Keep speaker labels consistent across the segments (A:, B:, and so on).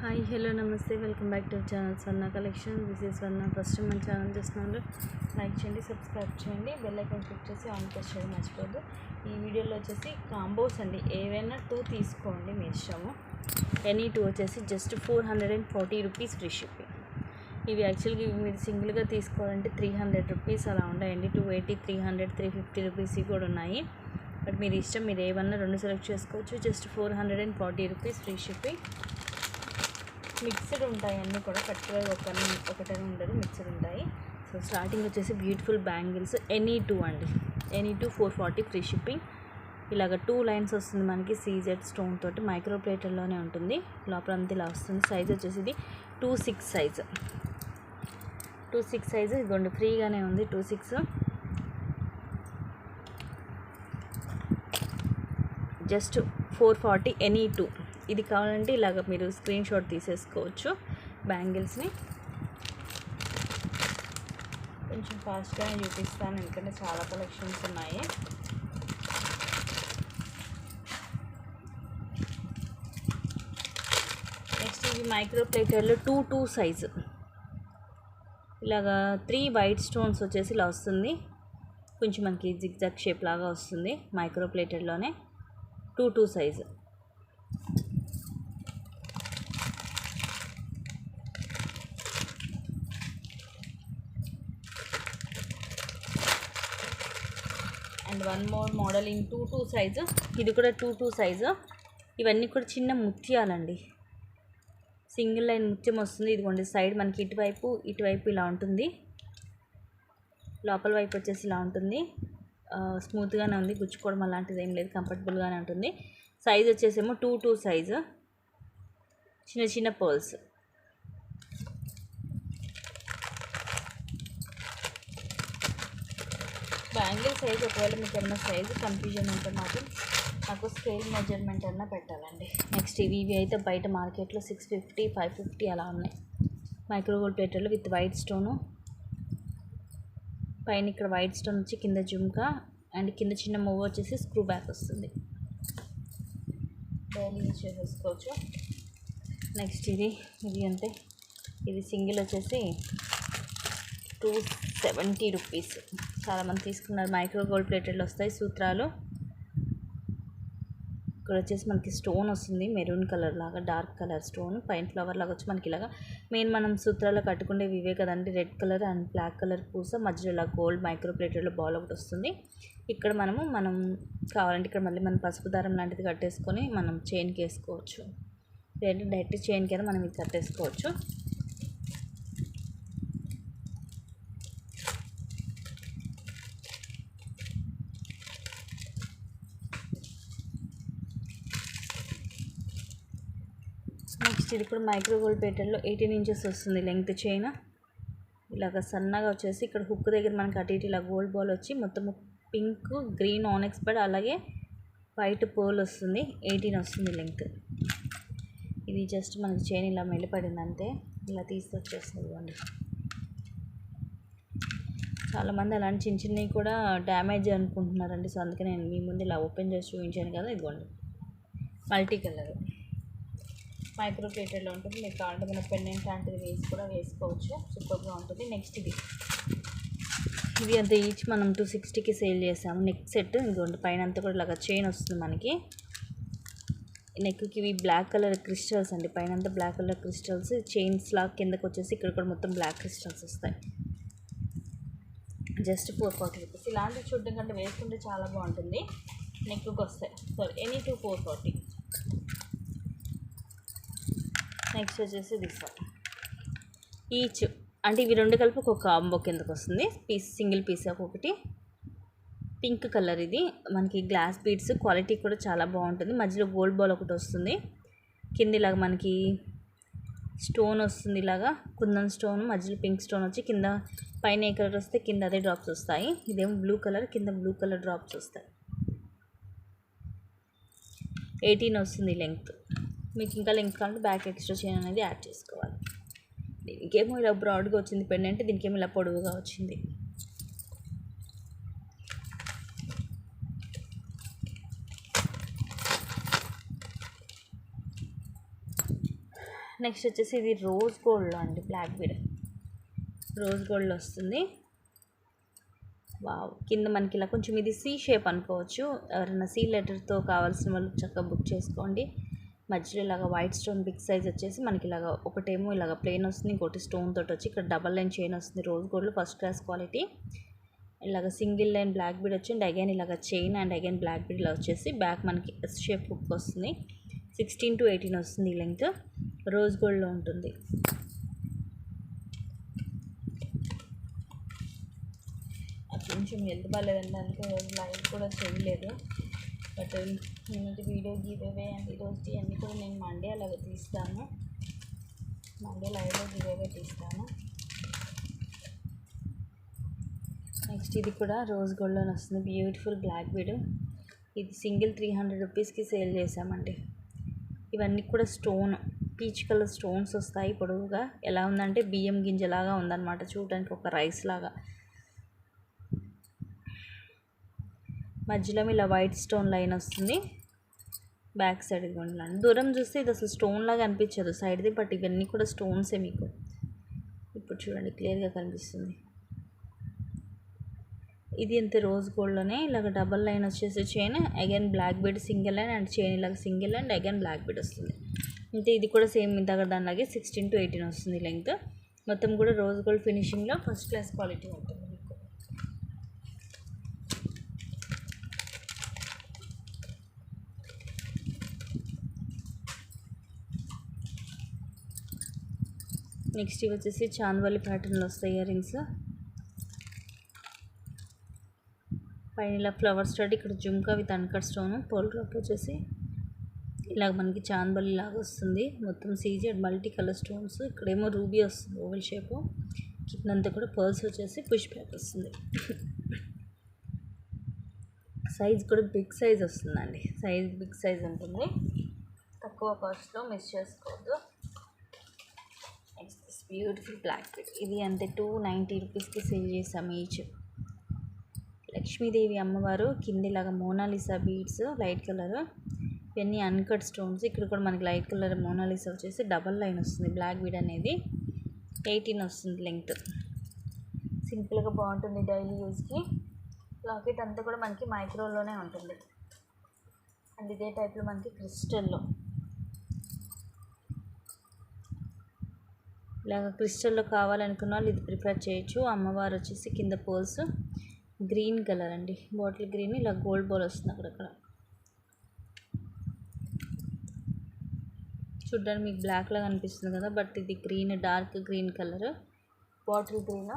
A: Hi hello నమస్తే welcome back to channel Swarna collection. This is Swarna. First మన channel చూస్తున్నారు like చేయండి, subscribe చేయండి, బెల్ ఐకాన్ క్లిక్ చేసి ఆన్ ప్రెస్ చేయడం మర్చిపోద్దు. ఈ వీడియోలో వచ్చేసి కాంబోస్ అండి, ఏవైనా 2 తీసుకోండి మీ ఇష్టము. ఎనీ 2 వచ్చేసి జస్ట్ 440 రూపీస్ ఫ్రీ షిప్పింగ్. ఇవి యాక్చువల్గా మీరు సింగిల్గా తీసుకోవాలంటే 300 రూపీస్ అలా ఉంటాయండి. 280, 300, 350 రూపీస్ కూడా ఉన్నాయి. బట్ మీరు ఇష్టం, మీరు ఏమన్నా 2 సెలెక్ట్ చేసుకోవచ్చు. Just 440 rupees free shipping. Mixed ఉంటాయి అన్నీ కూడా, పర్టికులర్ ఒకటే ఉండదు, మిక్స్డ్ ఉంటాయి. సో స్టార్టింగ్ వచ్చేసి బ్యూటిఫుల్ బ్యాంగిల్స్ ఎనీ 2 అండి. Any 2 440 free shipping. ఇలాగ 2 లైన్స్ వస్తుంది మనకి, సీజెడ్ స్టోన్ తోటి మైక్రో ప్లేటర్లోనే ఉంటుంది. లోపల అంతా ఇలా వస్తుంది. సైజ్ వచ్చేసి ఇది 26 సైజు. 26 సైజు ఇదిగోండి, ఫ్రీగానే ఉంది 26. Just 440 any 2. ఇది కావాలంటే ఇలాగ మీరు స్క్రీన్ షాట్ తీసేసుకోవచ్చు బ్యాంగిల్స్ని. కొంచెం ఫాస్ట్గానే చూపిస్తాను ఎందుకంటే చాలా కలెక్షన్స్ ఉన్నాయి. నెక్స్ట్ ఇవి మైక్రో ప్లేటర్లో 2 సైజు. ఇలాగా 3 వైట్ స్టోన్స్ వచ్చేసి ఇలా వస్తుంది. కొంచెం మనకి జిగ్జాగ్ షేప్ లాగా వస్తుంది మైక్రో ప్లేటర్లోనే. 2 size. And one more model in 2 size. ఇది కూడా 2 సైజు. ఇవన్నీ కూడా చిన్న ముత్యాలండి, సింగిల్ లైన్ ముత్యం వస్తుంది. ఇదిగోండి సైడ్ మనకి ఇటువైపు ఇలా ఉంటుంది, లోపల వైపు వచ్చేసి ఇలా ఉంటుంది. స్మూత్గానే ఉంది, గుచ్చుకోవడం అలాంటిది ఏం లేదు, కంఫర్టబుల్గానే ఉంటుంది. సైజ్ వచ్చేసేమో 2 సైజు. చిన్న చిన్న పర్ల్స్. బ్యాంగిల్ సైజ్ ఒకవేళ మీకు ఏమైనా సైజు కన్ఫ్యూజన్ ఉంటే మాత్రం నాకు స్కేల్ మెజర్మెంట్ అన్నా పెట్టాలండి. నెక్స్ట్ ఇవి అయితే బయట మార్కెట్లో 650, 550 అలా ఉన్నాయి. మైక్రో గోల్డ్ ప్లేటర్లు విత్ వైట్ స్టోను. పైన ఇక్కడ వైట్ స్టోన్ వచ్చి కింద జుమ్కా, అండ్ కింద చిన్న మూవ్ వచ్చేసి స్క్రూ బ్యాక్ వస్తుంది. డైలీ యూజ్ చేసేసుకోవచ్చు. నెక్స్ట్ ఇది అంతే. ఇది సింగిల్ వచ్చేసి 270 రూపీస్. చాలామంది తీసుకున్నారు. మైక్రో గోల్డ్ ప్లేటెడ్లో వస్తాయి సూత్రాలు. ఇక్కడ వచ్చేసి మనకి స్టోన్ వస్తుంది, మెరూన్ కలర్ లాగా, డార్క్ కలర్ స్టోన్. పైన ఫ్లవర్ లాగా వచ్చి మనకి ఇలాగా మెయిన్ మనం సూత్రాల్లో కట్టుకునేవి ఇవే కదండి, red colour and black colour పూస, మధ్యలో ఇలా గోల్డ్ మైక్రో ప్లేటెడ్లో బాల్ ఒకటి వస్తుంది. ఇక్కడ మనం కావాలంటే ఇక్కడ మళ్ళీ మనం పసుపు దారం లాంటిది కట్టేసుకొని మనం చైన్కి వేసుకోవచ్చు. లేదంటే డైరెక్ట్ చైన్కి అయినా మనం ఇది కట్టేసుకోవచ్చు. నెక్స్ట్ ఇది కూడా మైక్రో గోల్డ్ ప్లేటర్లో 18 ఇంచెస్ వస్తుంది లెంగ్త్ చైన్. ఇలాగ సన్నగా వచ్చేసి ఇక్కడ హుక్ దగ్గర మనకి అటు ఇటు ఇలా గోల్డ్ బాల్ వచ్చి మొత్తం పింక్, గ్రీన్ ఆనెక్స్ బడ్, అలాగే వైట్ పర్ల్ వస్తుంది. 18 వస్తుంది లెంగ్త్. ఇది జస్ట్ మనకి చైన్ ఇలా మెల్లిపడింది అంతే, ఇలా తీసి వచ్చేస్తుంది. ఇవ్వండి, చాలామంది అలాంటి చిన్న చిన్నవి కూడా డ్యామేజ్ అనుకుంటున్నారండి. సో అందుకే నేను మీ ముందు ఇలా ఓపెన్ చేసి చూపించాను కదా. ఇదిగోండి మల్టీ కలర్ మైక్రో ప్లేటెడ్లో ఉంటుంది. మీకు కావాలంటే మన పెండెంట్ లాంటిది వేసుకోవచ్చు, సూపర్గా ఉంటుంది. నెక్స్ట్ ఇది అంతా ఈచ్ మనం 260కి సేల్ చేసాము. నెక్ సెట్ ఇదిగోండి, పైన అంతా కూడా ఇలాగ చైన్ వస్తుంది మనకి. నెక్కి ఇవి బ్లాక్ కలర్ క్రిస్టల్స్ అండి, పైన అంతా బ్లాక్ కలర్ క్రిస్టల్స్, చైన్స్ లాగా కిందకు వచ్చేసి ఇక్కడ కూడా మొత్తం బ్లాక్ క్రిస్టల్స్ వస్తాయి. Just 440 rupees. ఇలాంటివి చూడడం కంటే వేసుకుంటే చాలా బాగుంటుంది. నెక్కి వస్తాయి. ఎనీ 2 440. నెక్స్ట్ వచ్చేసి దిస్ ఈచ్ అంటే ఇవి 2 కలిపి ఒక కాంబో కిందకు వస్తుంది. సింగిల్ పీస్ ఒక్కొక్కటి. పింక్ కలర్ ఇది మనకి, గ్లాస్ బీడ్స్ క్వాలిటీ కూడా చాలా బాగుంటుంది. మధ్యలో గోల్డ్ బాల్ ఒకటి వస్తుంది. కింద ఇలాగ మనకి స్టోన్ వస్తుంది, ఇలాగా కుందన్ స్టోన్, మధ్యలో పింక్ స్టోన్ వచ్చి కింద పైన ఏ కలర్ వస్తే కింద అదే డ్రాప్స్ వస్తాయి. ఇదేమో బ్లూ కలర్, కింద బ్లూ కలర్ డ్రాప్స్ వస్తాయి. 18 వస్తుంది లెంగ్త్. మీకు ఇంకా లెంగ్త్ కావాలంటే బ్యాక్ ఎక్స్ట్రా చైన్ అనేది యాడ్ చేసుకోవాలి. దీనికేమో ఇలా బ్రాడ్గా వచ్చింది పెండెంట్, దీనికేమో ఇలా పొడవుగా వచ్చింది. నెక్స్ట్ వచ్చేసి ఇది రోజ్ గోల్డ్లో అండి, బ్లాక్ బీడ్ రోజ్ గోల్డ్లో వస్తుంది. వావ్, కింద మనకి ఇలా కొంచెం ఇది సి షేప్ అనుకోవచ్చు. ఎవరైనా సి లెటర్తో కావాల్సిన వాళ్ళు చక్కగా బుక్ చేసుకోండి. మధ్యలో ఇలాగ వైట్ స్టోన్ బిగ్ సైజ్ వచ్చేసి మనకి ఇలాగ ఒకటేమో ఇలాగ ప్లెయిన్ వస్తుంది, ఇంకోటి స్టోన్ తోటి వచ్చి ఇక్కడ డబల్ లైన్ చైన్ వస్తుంది. రోజ్ గోల్డ్లో ఫస్ట్ క్లాస్ క్వాలిటీ. ఇలాగ సింగిల్ లైన్ బ్లాక్ బీడ్ వచ్చి అండ్ అగైన్ ఇలాగ chain and again black bead ఇలా వచ్చేసి బ్యాక్ మనకి ఎస్ షేప్ హుక్ వస్తుంది. 16 to 18 వస్తుంది ఈ లెంగ్త్. రోజ్ గోల్డ్లో ఉంటుంది. కొంచెం హెల్త్ బాగాలేదండి, అందుకే రోజు లైవ్ కూడా చేయలేదు. బట్ నిన్నటి వీడియో గివేవే అండ్ ఈరోజు అన్నీ కూడా నేను మండే అలాగ తీస్తాను. మండే లైవ్లో గివేవే తీస్తాను. నెక్స్ట్ ఇది కూడా రోజ్ గోల్డ్లో వస్తుంది, బ్యూటిఫుల్ బ్లాక్ బీడ్. ఇది సింగిల్ 300 రూపీస్కి సేల్ చేసామండి. ఇవన్నీ కూడా స్టోన్, పీచ్ కలర్ స్టోన్స్ వస్తాయి పొడవుగా. ఎలా ఉందంటే బియ్యం గింజలాగా ఉందన్నమాట, చూడడానికి ఒక రైస్ లాగా. మధ్యలో ఇలా వైట్ స్టోన్ లైన్ వస్తుంది. బ్యాక్ సైడ్ ఇదిగోండి, దూరం చూస్తే ఇది అసలు స్టోన్ లాగా అనిపించదు సైడ్ది, బట్ ఇవన్నీ కూడా స్టోన్సే. మీకు ఇప్పుడు చూడండి క్లియర్గా కనిపిస్తుంది. ఇది అంతే రోజ్ గోల్డ్లోనే ఇలాగ డబల్ లైన్ వచ్చేసి chain, again black bead single line and chain ఇలాగ single and again black bead వస్తుంది. అంతే, ఇది కూడా సేమ్ ఇందాక దానిలాగే 16 to 18 వస్తుంది లెంగ్త్. మొత్తం కూడా రోజ్ గోల్డ్ ఫినిషింగ్లో ఫస్ట్ క్లాస్ క్వాలిటీ ఉంటుంది మీకు. నెక్స్ట్ ఇవి వచ్చేసి చాందవల్లి ప్యాటర్న్లో వస్తాయి ఇయర్ రింగ్స్. పైన ఇలా ఫ్లవర్ స్టడ్, ఇక్కడ jhumka with uncut stone, pole drop వచ్చేసి ఇలాగ మనకి చాందవల్లి లాగా వస్తుంది. మొత్తం సీజెడ్ మల్టీ కలర్ స్టోన్స్. ఇక్కడేమో రూబీ వస్తుంది ఓవెల్ షేపు. కిందంతా కూడా పర్ల్స్ వచ్చేసి పుష్ బ్యాక్ వస్తుంది. సైజ్ కూడా బిగ్ సైజ్ వస్తుందండి, సైజ్ బిగ్ సైజ్ ఉంటుంది. తక్కువ కాస్ట్లో మిస్ చేసుకోవద్దు. Next this beautiful black bead. ఇది అంతే 290 రూపీస్కి సేల్ చేసాము ఈచ్. లక్ష్మీదేవి అమ్మవారు కింద ఇలాగ మోనాలిసా బీడ్స్ లైట్ కలర్, ఇవన్నీ అన్కట్ స్టోన్స్. ఇక్కడ కూడా మనకి లైట్ కలర్ మోనాలిసా వచ్చేసి డబల్ లైన్ వస్తుంది. బ్లాక్ బీడ్ అనేది 18 వస్తుంది లెంగ్త్. సింపుల్గా బాగుంటుంది డైలీ యూజ్కి. లాకెట్ అంతా కూడా మనకి మైక్రోలోనే ఉంటుంది. అండ్ ఇదే టైప్లో మనకి క్రిస్టల్లో, ఇలాగ క్రిస్టల్లో కావాలనుకున్న వాళ్ళు ఇది ప్రిఫర్ చేయొచ్చు. అమ్మవారు వచ్చేసి కింద పోల్స్ గ్రీన్ కలర్ అండి, బాటిల్ గ్రీన్, ఇలా గోల్డ్ బాల్ వస్తుంది అక్కడక్కడ. చూడ్డానికి మీకు బ్లాక్ లాగా అనిపిస్తుంది కదా, బట్ ఇది green, dark green colour, bottle green.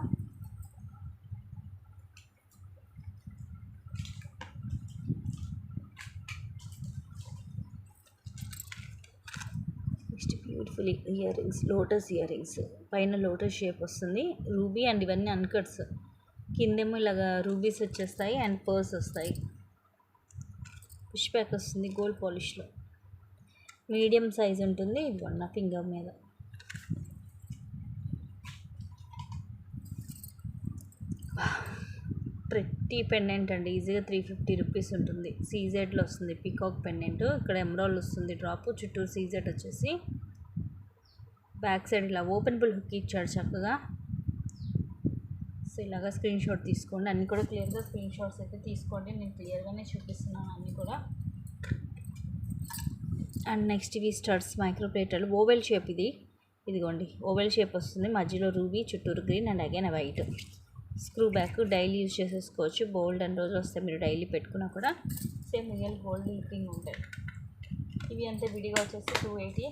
A: Next beautiful ear rings, lotus ear rings. పైన లోటస్ షేప్ వస్తుంది, రూబీ అండ్ ఇవన్నీ అన్కట్స్. కిందేమో ఇలాగా రూబీస్ వచ్చేస్తాయి అండ్ పర్ల్స్ వస్తాయి. పుష్ బ్యాక్ వస్తుంది గోల్డ్ పాలిష్లో. మీడియం సైజ్ ఉంటుంది. ఇది నా ఫింగర్ మీద. ప్రతి పెండెంట్ అండి ఈజీగా 350 రూపీస్ ఉంటుంది. సీజెడ్లో వస్తుంది పీకాక్ పెండెంట్. ఇక్కడ ఎమరాల్డ్ వస్తుంది డ్రాప్, చుట్టూ సీజెడ్ వచ్చేసి. బ్యాక్ సైడ్ ఇలా ఓపెనబుల్ హుక్ ఇచ్చాడు చక్కగా. సో ఇలాగా స్క్రీన్ షాట్ తీసుకోండి. అన్నీ కూడా క్లియర్గా స్క్రీన్ షాట్స్ అయితే తీసుకోండి, నేను క్లియర్గానే చూపిస్తున్నాను అన్నీ కూడా. అండ్ నెక్స్ట్ ఇవి స్టడ్స్ మైక్రో ప్లేటర్లు, ఓవెల్ షేప్. ఇదిగోండి ఓవెల్ షేప్ వస్తుంది, మధ్యలో రూబీ, చుట్టూరు green and again white. Screw back daily use చేసేసుకోవచ్చు. బోల్డ్ అండ్ రోజు వస్తే మీరు డైలీ పెట్టుకున్నా కూడా సేమ్ రియల్ గోల్డ్ లుకింగ్ ఉంటాయి. ఇవి అంతే విడిగా వచ్చేసి 280.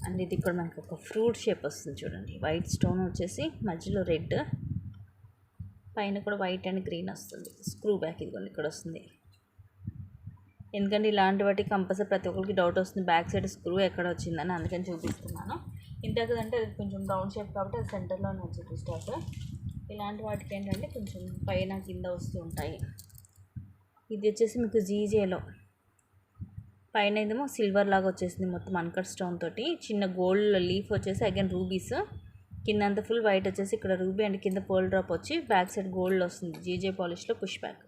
A: అండ్ ఇది ఇక్కడ మనకు ఒక ఫ్రూట్ షేప్ వస్తుంది చూడండి. వైట్ స్టోన్ వచ్చేసి మధ్యలో రెడ్, పైన కూడా వైట్ అండ్ గ్రీన్ వస్తుంది. స్క్రూ బ్యాక్ ఇదిగోండి ఇక్కడ వస్తుంది. ఎందుకంటే ఇలాంటి వాటికి కంపల్సరీ ప్రతి ఒక్కరికి డౌట్ వస్తుంది బ్యాక్ సైడ్ స్క్రూ ఎక్కడ వచ్చిందని, అందుకని చూపిస్తున్నాను. ఇంతకంటే అది కొంచెం రౌండ్ షేప్ కాబట్టి అది సెంటర్లోనే వచ్చింది స్టాక్. ఇలాంటి వాటికి ఏంటంటే కొంచెం పైన కింద వస్తూ ఉంటాయి. ఇది వచ్చేసి మీకు జీజేలో పైన ఏదేమో సిల్వర్ లాగా వచ్చేసింది మొత్తం అన్కట్ స్టోన్ తోటి. చిన్న గోల్డ్ లీఫ్ వచ్చేసి అగైన్ రూబీస్, కింద అంతా ఫుల్ వైట్ వచ్చేసి ఇక్కడ రూబీ అండ్ కింద పోల్ డ్రాప్ వచ్చి బ్యాక్ సైడ్ గోల్డ్ వస్తుంది. జీజే పాలిష్లో పుష్ బ్యాక్.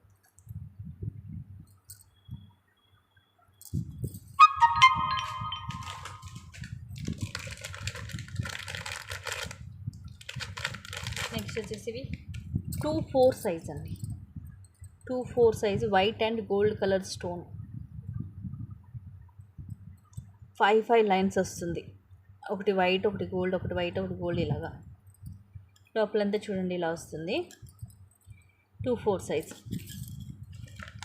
A: వచ్చేసి ఇవి 2/4 సైజ్ అండి. 2/4 size white and gold colour stone 5 lines వస్తుంది. ఒకటి వైట్, ఒకటి గోల్డ్, ఒకటి వైట్, ఒకటి గోల్డ్, ఇలాగా లోపలంతా చూడండి ఇలా వస్తుంది. 2/4 సైజ్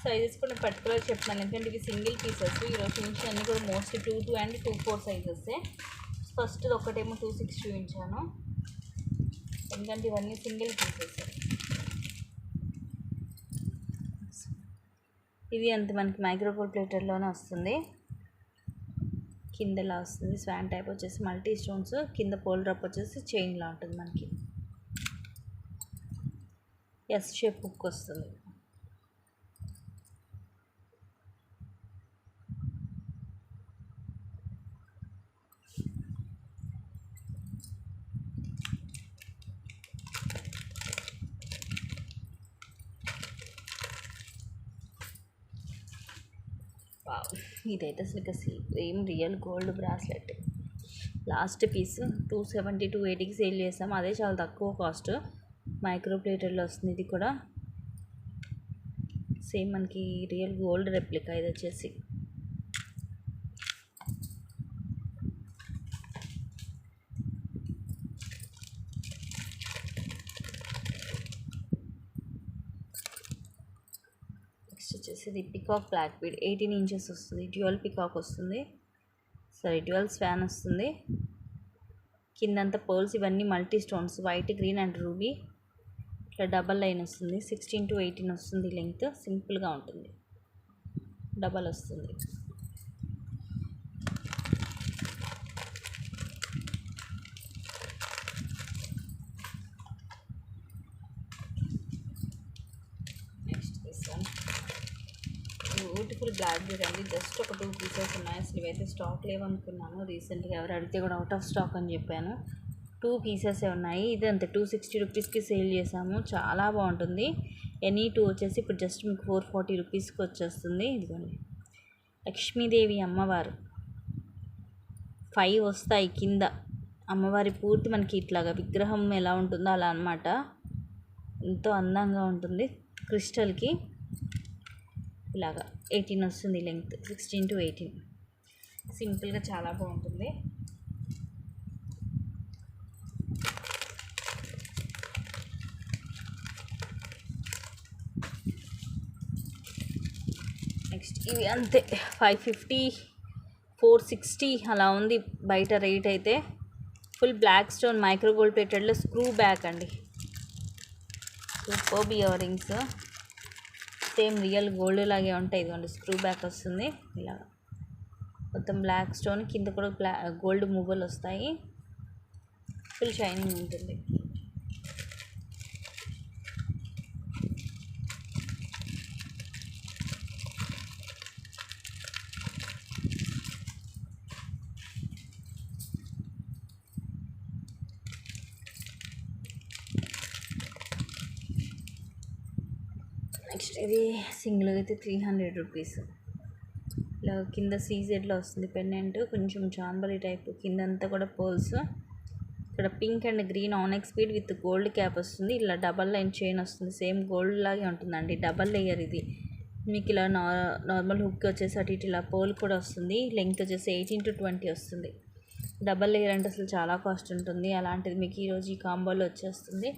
A: సైజెస్ కూడా పర్టికులర్ చెప్తున్నాను ఎందుకంటే ఇవి సింగిల్ పీసెస్. ఈరోజు నుంచి అన్నీ కూడా మోస్ట్లీ 2 అండ్ 2/4 సైజెస్. ఫస్ట్ ఒకటేమో 2/6 చూపించాను ఎందుకంటే ఇవన్నీ సింగిల్ పీసెస్. ఇది అంత మనకి మైక్రోగోల్డ్ ప్లేటర్లోనే వస్తుంది. కిందలా వస్తుంది స్వాన్ టైప్ వచ్చేసి మల్టీ స్టోన్స్, కింద పోల్ డ్రాప్ వచ్చేసి చైన్లా ఉంటుంది. మనకి ఎస్ షేప్ హుక్ వస్తుంది. ఇదైతే అసలు same real gold bracelet. Last piece 270 280కి సేల్ చేస్తాం. అదే చాలా తక్కువ కాస్ట్. మైక్రో ప్లేటర్లో వస్తుంది. ఇది కూడా సేమ్ మనకి రియల్ గోల్డ్ రెప్లికా. ఇది వచ్చేసి ఇది పికాక్ బ్లాక్ బీడ్ 18 ఇంచెస్ వస్తుంది. డ్యూయల్ పికాక్ వస్తుంది, డ్యూయల్ స్వాన్ వస్తుంది. కిందంతా పర్ల్స్ ఇవన్నీ multi stones white, green and ruby. ఇట్లా డబల్ లైన్ వస్తుంది. 16 to 18 వస్తుంది లెంగ్త్. సింపుల్గా ఉంటుంది, డబల్ వస్తుంది. నెక్స్ట్ తీస్తాను బ్యూటిఫుల్ బ్లాక్ బీడ్ అండి. జస్ట్ ఒక 2 పీసెస్ ఉన్నాయి. అసలు ఇవైతే స్టాక్ లేవనుకున్నాను. రీసెంట్గా ఎవరు అడిగితే కూడా అవుట్ ఆఫ్ స్టాక్ అని చెప్పాను. 2 పీసెస్ ఉన్నాయి. ఇది అంతే 260 రూపీస్కి సేల్ చేసాము. చాలా బాగుంటుంది. ఎనీ 2 వచ్చేసి ఇప్పుడు జస్ట్ మీకు 440 రూపీస్కి వచ్చేస్తుంది. ఇదిగోండి లక్ష్మీదేవి అమ్మవారు 5 వస్తాయి కింద. అమ్మవారి పూర్తి మనకి ఇట్లాగా విగ్రహం ఎలా ఉంటుందో అలా అనమాట. ఎంతో అందంగా ఉంటుంది. క్రిస్టల్కి ఇలాగా 18 వస్తుంది లెంగ్త్. 16 to 18 సింపుల్గా చాలా బాగుంటుంది. నెక్స్ట్ ఇవి అంతే 550 460 అలా ఉంది బయట రేట్ అయితే. Full black stone micro gold ప్లేటెడ్లో స్క్రూ బ్యాక్ అండి. Superb ear rings same real gold లాగే ఉంటాయి. ఇదిగోండి స్క్రూ బ్యాక్ వస్తుంది. ఇలా మొత్తం బ్లాక్ స్టోన్, కింద కూడా గోల్డ్ మూవలు వస్తాయి. ఫుల్ షైనింగ్ ఉంటుంది. నెక్స్ట్ ఇది సింగిల్గా అయితే 300 రూపీస్. ఇలా కింద సీజెడ్లో వస్తుంది పెండెంట్, కొంచెం చాంబరీ టైప్. కిందంతా కూడా పోల్స్. ఇక్కడ pink and green onyx bead with gold cap వస్తుంది. ఇలా డబల్ లైన్ చైన్ వస్తుంది. సేమ్ గోల్డ్ లాగే ఉంటుందండి. డబల్ లేయర్ ఇది. మీకు ఇలా నార్మల్ హుక్ వచ్చేసి అటు ఇటు ఇలా పోల్ కూడా వస్తుంది. లెంగ్త్ వచ్చేసి 18 to 20 వస్తుంది. డబల్ లేయర్ అంటే అసలు చాలా కాస్ట్ ఉంటుంది. అలాంటిది మీకు ఈరోజు ఈ కాంబోలో వచ్చేస్తుంది.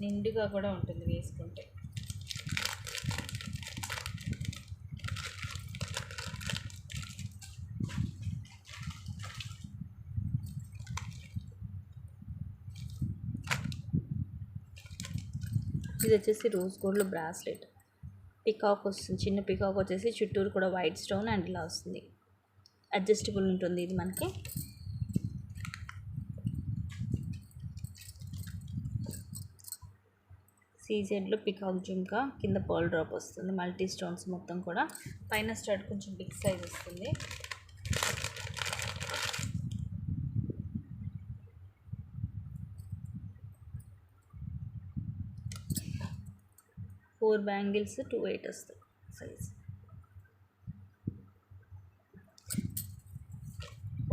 A: నిండుగా కూడా ఉంటుంది వేసుకుంటే. ఇది వచ్చేసి రోజ్ గోల్డ్లో బ్రాస్లెట్. పికాక్ వస్తుంది. చిన్న పికాక్ వచ్చేసి చుట్టూరు కూడా వైట్ స్టోన్ అండ్ ఇలా వస్తుంది. అడ్జస్టబుల్ ఉంటుంది ఇది మనకి. సీజెడ్లో పికాక్ జుమ్కా, కింద పర్ల్ డ్రాప్ వస్తుంది. మల్టీ స్టోన్స్ మొత్తం కూడా. పైన స్టడ్ కొంచెం బిగ్ సైజ్ వస్తుంది. ఫోర్ బ్యాంగిల్స్ 2/8 వస్తాయి సైజ్.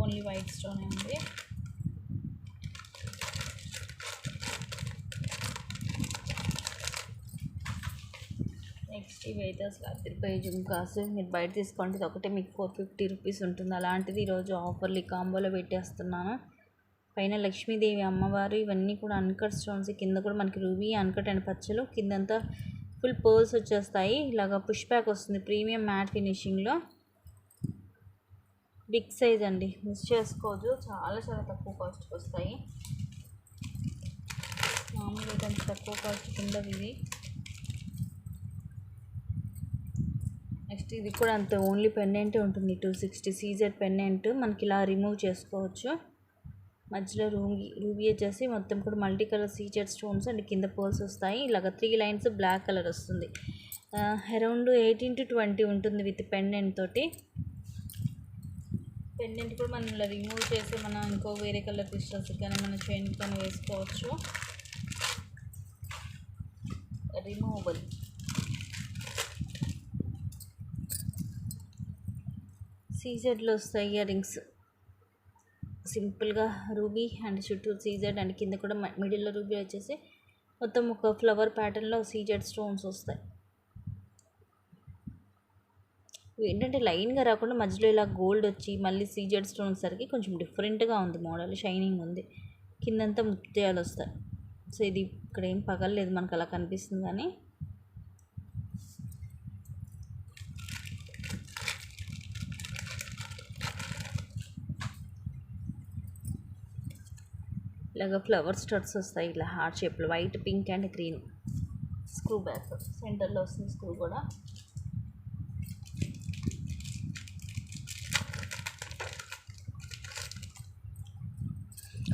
A: ఓన్లీ వైట్ స్టోన్ ఉంది. ఇవైతే అసలు అదిరిపోయే జుమ్కాస్. మీరు బయట తీసుకోండి, ఇది ఒకటే మీకు 450 రూపీస్ ఉంటుంది. అలాంటిది ఈరోజు ఆఫర్లు కాంబోలో పెట్టేస్తున్నాను. పైన లక్ష్మీదేవి అమ్మవారు, ఇవన్నీ కూడా అన్కట్ స్టోన్స్. కింద కూడా మనకి రూబీ అన్కట్ అండ్ పచ్చలు, కిందంతా ఫుల్ పర్ల్స్ వచ్చేస్తాయి. ఇలాగ పుష్ బ్యాక్ వస్తుంది ప్రీమియం మ్యాట్ ఫినిషింగ్లో. బిగ్ సైజ్ అండి, మిస్ చేసుకోవద్దు. చాలా చాలా తక్కువ కాస్ట్కి వస్తాయి. మామూలుగా కొంచెం తక్కువ కాస్ట్ కింద ఇవి. నెక్స్ట్ ఇది కూడా అంతే, ఓన్లీ పెండెంటే ఉంటుంది. 260 సీజెడ్ పెండెంట్ మనకి ఇలా రిమూవ్ చేసుకోవచ్చు. మధ్యలో రూబీ వచ్చేసి మొత్తం కూడా multi colour CZ stones and కింద పర్ల్స్ వస్తాయి. ఇలాగ 3 లైన్స్ బ్లాక్ కలర్ వస్తుంది. అరౌండ్ 18 to 20 ఉంటుంది విత్ పెండెంట్ తోటి. పెండెంట్ కూడా మనం ఇలా రిమూవ్ చేసి మనం ఇంకో వేరే కలర్ క్రిస్టల్స్ కానీ మన చైన్ కానీ వేసుకోవచ్చు. రిమూవబుల్. సీజెడ్లో వస్తాయి ఇయర్ రింగ్స్. సింపుల్గా రూబీ అండ్ చుట్టూ సీజెడ్ అండ్ కింద కూడా మిడిల్లో రూబీ వచ్చేసి మొత్తం ఒక ఫ్లవర్ ప్యాటర్న్లో సీజెడ్ స్టోన్స్ వస్తాయి. ఏంటంటే లైన్గా రాకుండా మధ్యలో ఇలా గోల్డ్ వచ్చి మళ్ళీ సీజెడ్ స్టోన్ సరికి కొంచెం డిఫరెంట్గా ఉంది మోడల్, షైనింగ్ ఉంది. కిందంతా ముత్యాలు వస్తాయి. సో ఇది ఇక్కడ ఏం పగలలేదు మనకు అలా కనిపిస్తుంది, కానీ ఇలాగ ఫ్లవర్ స్టడ్స్ వస్తాయి ఇలా హార్ట్ షేప్లో, white, pink and green. Screw back సెంటర్లో వస్తుంది స్క్రూ కూడా.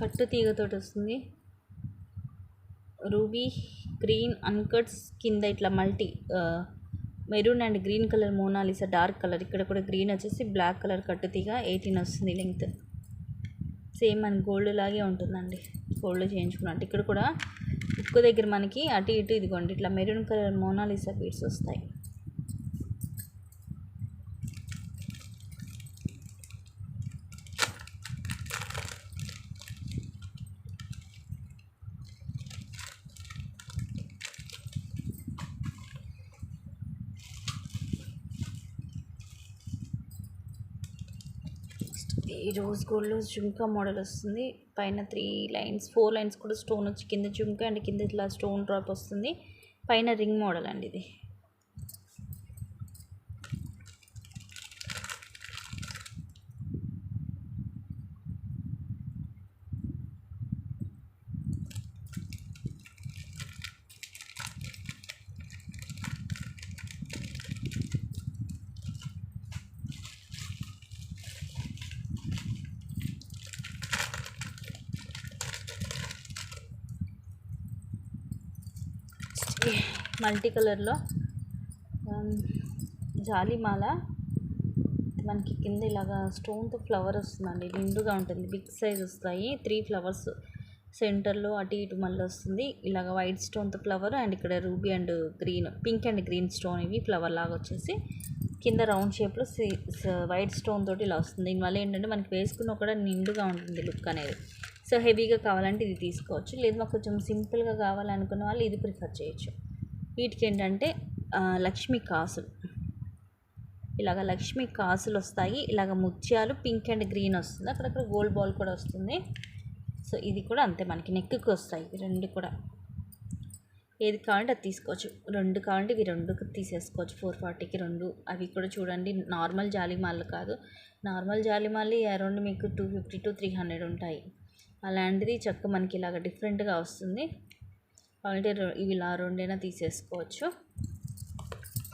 A: కట్టు తీగతోటి వస్తుంది. రూబీ గ్రీన్ అన్కట్స్, కింద ఇట్లా multi maroon and green colour Mona Lisa dark colour. ఇక్కడ కూడా గ్రీన్ వచ్చేసి బ్లాక్ కలర్ కట్టు తీగ 18 వస్తుంది లెంగ్త్. సేమ్ మన గోల్డ్ లాగే ఉంటుందండి, గోల్డ్ చేయించుకున్నట్టు. ఇక్కడ కూడా ఉక్కు దగ్గర మనకి అటు ఇటు ఇదిగోండి ఇట్లా మెరూన్ కలర్ మోనాలిసా బీడ్స్ వస్తాయి. ఈ రోజ్ గోల్డ్లో జుమ్కా మోడల్ వస్తుంది. పైన 3 లైన్స్ 4 లైన్స్ కూడా స్టోన్ వచ్చి కింద జుమ్కా అండ్ కింద ఇట్లా స్టోన్ డ్రాప్ వస్తుంది. పైన రింగ్ మోడల్ అండి ఇది. మల్టీ కలర్లో జాలిమాల మనకి కింద ఇలాగా స్టోన్తో ఫ్లవర్ వస్తుందండి, నిండుగా ఉంటుంది. బిగ్ సైజ్ వస్తాయి. 3 ఫ్లవర్స్ సెంటర్లో అటు ఇటు మళ్ళీ వస్తుంది. ఇలాగ వైట్ స్టోన్తో ఫ్లవర్ అండ్ ఇక్కడ ruby and green, pink and green stone ఇవి ఫ్లవర్ లాగా వచ్చేసి కింద రౌండ్ షేప్లో వైట్ స్టోన్ తోటి ఇలా వస్తుంది. దీనివల్ల ఏంటంటే మనకి వేసుకున్న కూడా నిండుగా ఉంటుంది లుక్ అనేది. సో హెవీగా కావాలంటే ఇది తీసుకోవచ్చు, లేదు మాకు కొంచెం సింపుల్గా కావాలనుకున్న వాళ్ళు ఇది ప్రిఫర్ చేయొచ్చు. వీటికి ఏంటంటే లక్ష్మీ కాసులు, ఇలాగ లక్ష్మీ కాసులు వస్తాయి. ఇలాగ ముత్యాలు పింక్ అండ్ గ్రీన్ వస్తుంది, అక్కడక్కడ గోల్డ్ బాల్ కూడా వస్తుంది. సో ఇది కూడా అంతే, మనకి నెక్కి వస్తాయి ఇవి రెండు కూడా. ఏది కావాలంటే అది తీసుకోవచ్చు. 2 కావాలంటే ఇవి 2 తీసేసుకోవచ్చు. 440కి 2. అవి కూడా చూడండి నార్మల్ జాలిమాలు కాదు, నార్మల్ జాలిమాలు అరౌండ్ మీకు 250 to 300 ఉంటాయి. అలాంటిది చక్క మనకి ఇలాగ డిఫరెంట్గా వస్తుంది. అంటే ఇవి ఇలా 2 తీసేసుకోవచ్చు.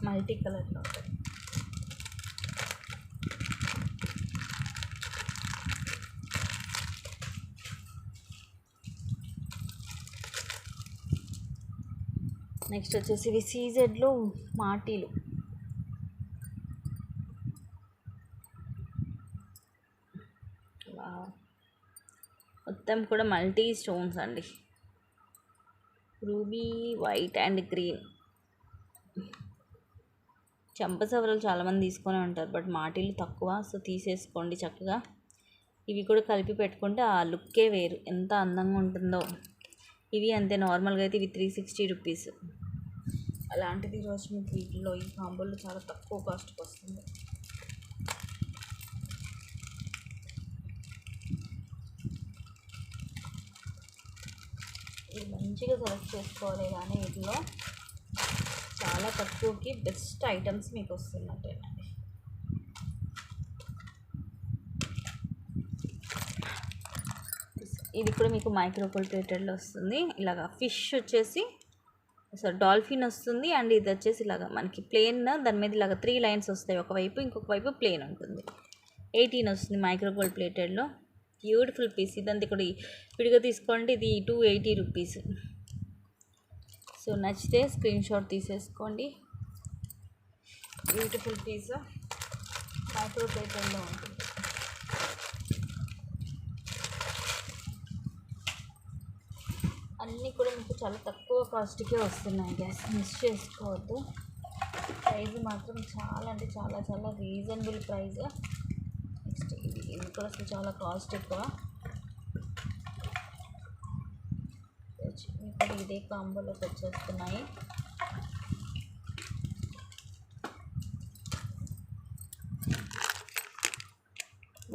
A: మల్టీ కలర్లో ఉంటుంది. నెక్స్ట్ వచ్చేసి ఇవి సీజెడ్లో మాటీలు. మొత్తం కూడా మల్టీ స్టోన్స్ అండి. Ruby, white and green. చంపసవరాలు చాలామంది తీసుకొని ఉంటారు, బట్ మాటీలు తక్కువ. సో తీసేసుకోండి చక్కగా. ఇవి కూడా కలిపి పెట్టుకుంటే ఆ లుక్కే వేరు, ఎంత అందంగా ఉంటుందో. ఇవి అంతే నార్మల్గా అయితే ఇవి 360 రూపీస్. అలాంటిది ఈరోజు మీకు వీటిలో ఈ కాంబోలో చాలా తక్కువ కాస్ట్కి వస్తుంది. ఇది మంచిగా సెలెక్ట్ చేసుకోవాలి, కానీ వీటిలో చాలా తక్కువకి బెస్ట్ ఐటమ్స్ మీకు వస్తున్నట్టేనండి. ఇది కూడా మీకు మైక్రోకోల్ ప్లేటెడ్లో వస్తుంది. ఇలాగా ఫిష్ వచ్చేసి డాల్ఫిన్ వస్తుంది, అండ్ ఇది వచ్చేసి ఇలాగా మనకి ప్లేన్, దాని మీద ఇలాగ 3 లైన్స్ వస్తాయి, ఒకవైపు ఇంకొక వైపు ప్లేన్ ఉంటుంది. 18 వస్తుంది మైక్రోకోల్ ప్లేటెడ్లో. Beautiful piece. ఇదంతా కూడా విడిగా తీసుకోండి, ఇది 280 రూపీస్. సో నచ్చితే స్క్రీన్ షాట్ తీసేసుకోండి. బ్యూటిఫుల్ పీస్ మైక్రో ప్లేటెడ్లో ఉంటుంది. అన్నీ కూడా మీకు చాలా తక్కువ కాస్ట్కే వస్తున్నాయి గ్యాస్, మిస్ చేసుకోవద్దు. ప్రైస్ మాత్రం చాలా అంటే చాలా చాలా రీజనబుల్ ప్రైస్. నెక్స్ట్ ఇది కూడా అసలు చాలా కాస్ట్ ఎక్కువ. ఇప్పుడు ఇదే కాంబోలోకి వచ్చేస్తున్నాయి.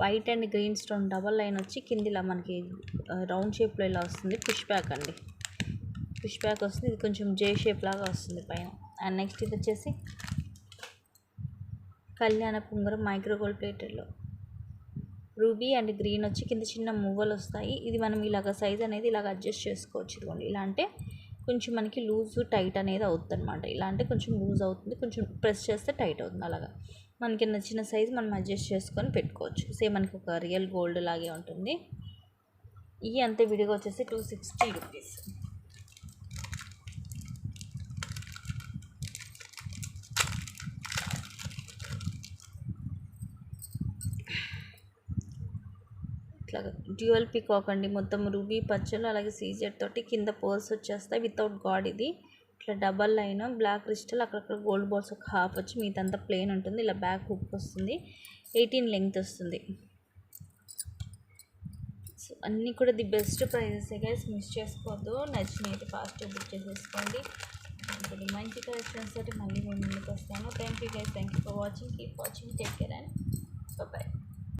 A: White and green stone double line వచ్చి కింద ఇలా మనకి రౌండ్ షేప్లో ఇలా వస్తుంది. పుష్ బ్యాక్ అండి, పుష్ బ్యాక్ వస్తుంది. ఇది కొంచెం జే షేప్ లాగా వస్తుంది పైన. అండ్ నెక్స్ట్ ఇది వచ్చేసి కళ్యాణ పుంగరం మైక్రోగోల్డ్ ప్లేటెడ్లో రూబీ అండ్ గ్రీన్ వచ్చి కింద చిన్న మువ్వలు వస్తాయి. ఇది మనం ఇలాగ సైజ్ అనేది ఇలాగ అడ్జస్ట్ చేసుకోవచ్చు. ఇదిగోండి, ఇలా అంటే కొంచెం మనకి లూజ్ టైట్ అనేది అవుతుంది అనమాట. ఇలా అంటే కొంచెం లూజ్ అవుతుంది, కొంచెం ప్రెస్ చేస్తే టైట్ అవుతుంది. అలాగా మనకి నచ్చిన సైజ్ మనం అడ్జస్ట్ చేసుకొని పెట్టుకోవచ్చు. సేమ్ మనకి ఒక రియల్ గోల్డ్ లాగే ఉంటుంది. ఇవి అంతే విడిగా వచ్చేసి 260 రూపీస్. ఇట్లా డ్యూయల్ పికాక్ అండి, మొత్తం రూబీ పచ్చలు అలాగే సీజెడ్ తోటి కింద పర్ల్స్ వచ్చేస్తాయి వితౌట్ గాడ్. ఇది ఇట్లా డబల్ లైన్ బ్లాక్ క్రిస్టల్, అక్కడక్కడ గోల్డ్ బాల్స్ ఒక హాఫ్ వచ్చి మీదంతా ప్లెయిన్ ఉంటుంది. ఇలా బ్యాక్ హుక్ వస్తుంది, 18 లెంగ్త్ వస్తుంది. సో అన్నీ కూడా the best prices guys, miss చేసుకోవద్దు. నచ్చినైతే ఫాస్ట్గా బుక్ చేసేసుకోండి. ఇప్పుడు మంచి కలెక్షన్స్ తోటి మళ్ళీ నేను ముందుకు వస్తాను. Thank you guys, thank you for watching. Keep watching, take care and bye.